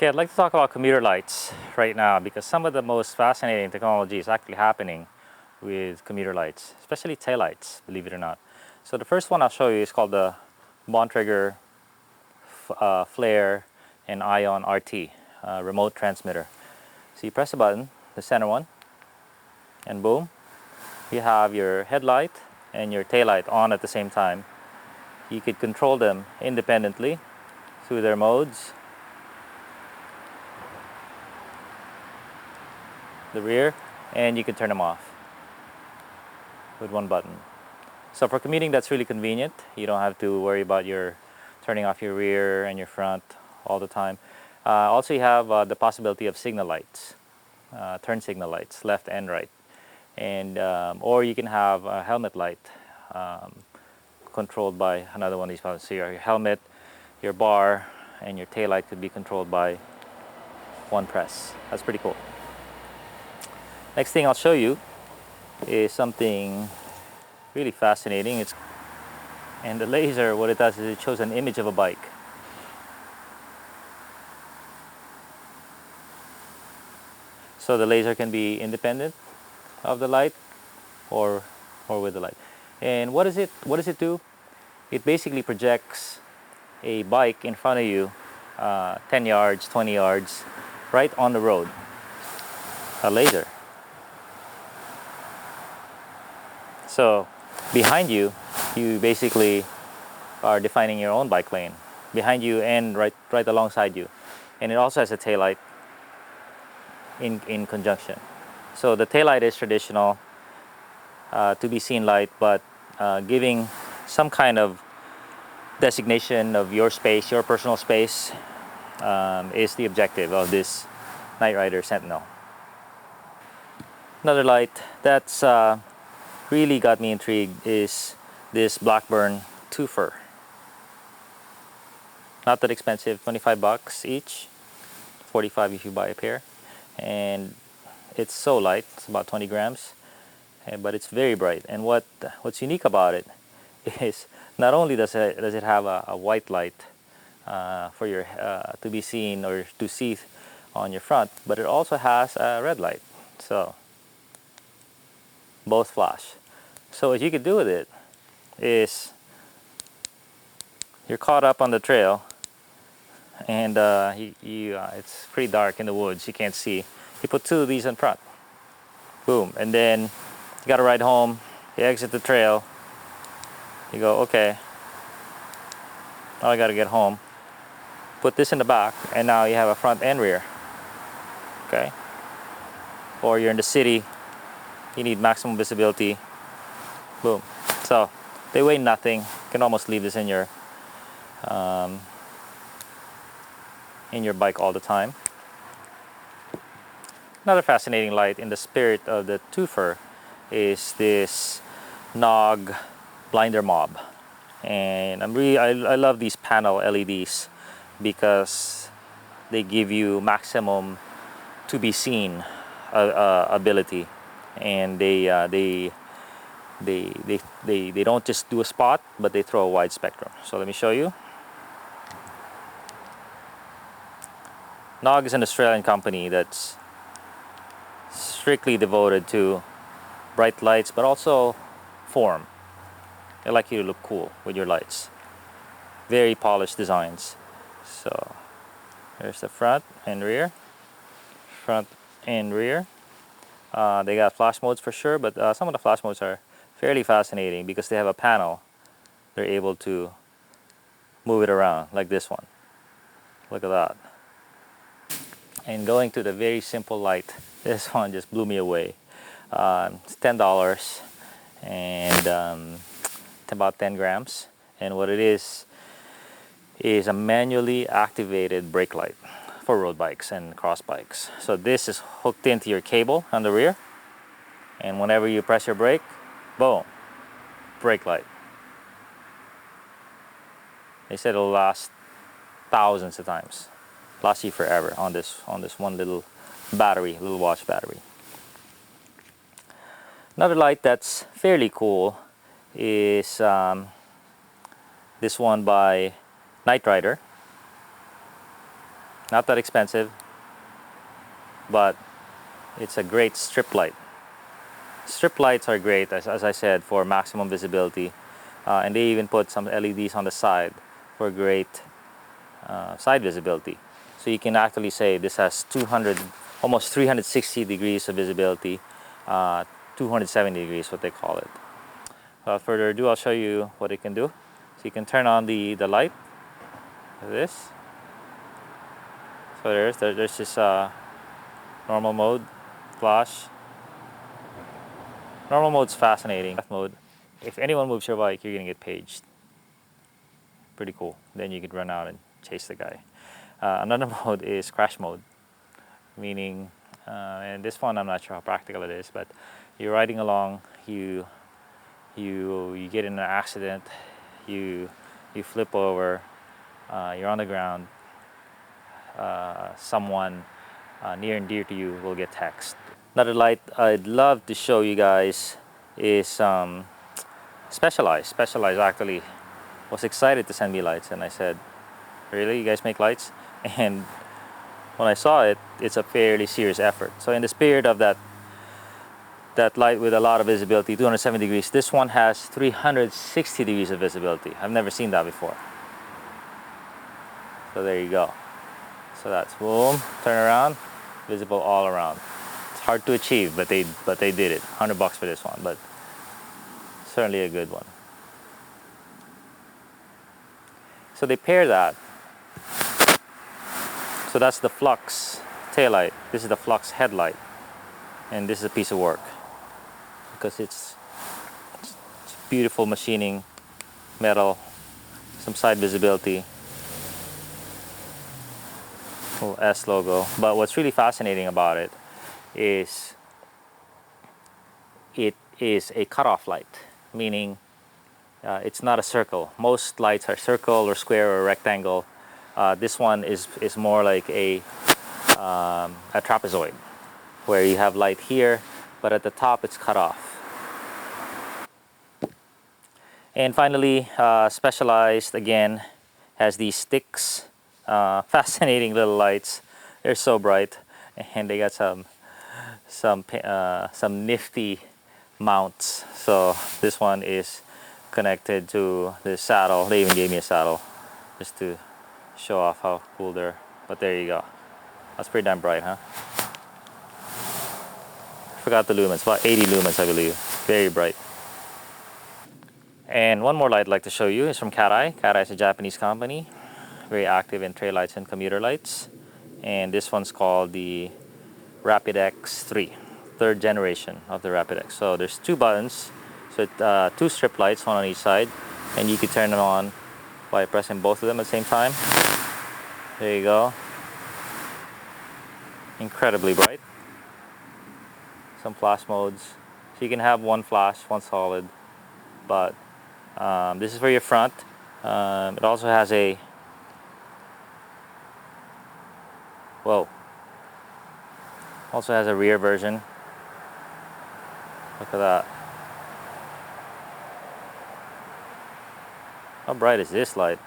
Okay, I'd like to talk about commuter lights right now because some of the most fascinating technology is actually happening with commuter lights, especially taillights, believe it or not. So the first one I'll show you is called the Bontrager Flare and Ion RT remote transmitter. So you press a button, the center one, and boom, you have your headlight and your taillight on at the same time. You could control them independently through their modes. The rear, and you can turn them off with one button. So for commuting, that's really convenient. You don't have to worry about your turning off your rear and your front all the time. Also, you have the possibility of signal lights, turn signal lights, left and right, and or you can have a helmet light controlled by another one of these buttons. So your helmet, your bar, and your tail light could be controlled by one press. That's pretty cool. Next thing I'll show you is something really fascinating. And the laser, what it does is it shows an image of a bike. So the laser can be independent of the light or with the light. And what does it do? It basically projects a bike in front of you 10 yards, 20 yards, right on the road. A laser. So behind you, you basically are defining your own bike lane. Behind you and right alongside you. And it also has a taillight in conjunction. So the taillight is traditional to be seen light, but giving some kind of designation of your space, your personal space, is the objective of this Niterider Sentinel. Another light that's really got me intrigued is this Blackburn twofer. Not that expensive, 25 bucks each, 45 if you buy a pair. And it's so light, it's about 20 grams, but it's very bright. And what's unique about it is not only does it have a white light for your to be seen or to see on your front, but it also has a red light. So both flash. So what you could do with it is you're caught up on the trail and it's pretty dark in the woods, you can't see. You put two of these in front, boom, and then you gotta ride home, you exit the trail, you go, okay, now I gotta get home, put this in the back, and now you have a front and rear, okay? Or you're in the city, you need maximum visibility, boom. So they weigh nothing, you can almost leave this in your bike all the time. Another fascinating light in the spirit of the twofer is this Knog Blinder Mob, and I love these panel LEDs because they give you maximum to be seen ability, and they don't just do a spot, but they throw a wide spectrum. So let me show you. Knog is an Australian company that's strictly devoted to bright lights, but also form. They like you to look cool with your lights. Very polished designs. So there's the front and rear. Front and rear. They got flash modes for sure, but some of the flash modes are fairly fascinating because they have a panel. They're able to move it around like this one. Look at that. And going to the very simple light, this one just blew me away. It's $10 and it's about 10 grams. And what it is a manually activated brake light for road bikes and cross bikes. So this is hooked into your cable on the rear, and whenever you press your brake, boom, brake light. They said it'll last thousands of times, last you forever on this one little battery, little watch battery. Another light that's fairly cool is this one by Niterider Not that expensive, but it's a great strip light. Strip lights are great, as I said, for maximum visibility, and they even put some LEDs on the side for great side visibility. So you can actually say this has 200, almost 360 degrees of visibility, 270 degrees, what they call it. Without further ado, I'll show you what it can do. So you can turn on the light, like this. So there's this normal mode, flash. Normal mode's fascinating. Mode, if anyone moves your bike, you're gonna get paged. Pretty cool. Then you could run out and chase the guy. Another mode is crash mode, meaning, and this one I'm not sure how practical it is, but you're riding along, you get in an accident, you flip over, you're on the ground, someone near and dear to you will get text. Another light I'd love to show you guys is Specialized. Specialized actually was excited to send me lights, and I said, really, you guys make lights? And when I saw it, it's a fairly serious effort. So in the spirit of that light with a lot of visibility, 270 degrees, this one has 360 degrees of visibility. I've never seen that before. So there you go. So that's boom, turn around, visible all around. It's hard to achieve, but they did it. $100 for this one, but certainly a good one. So they pair that. So that's the Flux taillight. This is the Flux headlight, and this is a piece of work because it's beautiful machining, metal, some side visibility, little S logo. But what's really fascinating about it is a cutoff light, meaning it's not a circle. Most lights are circle or square or rectangle. This one is more like a trapezoid, where you have light here, but at the top it's cut off. And finally, Specialized again has these Stix, fascinating little lights. They're so bright, and they got some nifty mounts. So this one is connected to the saddle. They even gave me a saddle just to show off how cool they're. But there you go. That's pretty damn bright, huh? Forgot the lumens. About 80 lumens, I believe. Very bright. And one more light I'd like to show you is from Cateye. Cateye is a Japanese company, very active in trail lights and commuter lights. And this one's called the RapidX 3, third generation of the RapidX. So there's two buttons, so two strip lights, one on each side, and you can turn them on by pressing both of them at the same time. There you go. Incredibly bright. Some flash modes. So you can have one flash, one solid, but this is for your front. It also has a, also has a rear version. Look at that. How bright is this light?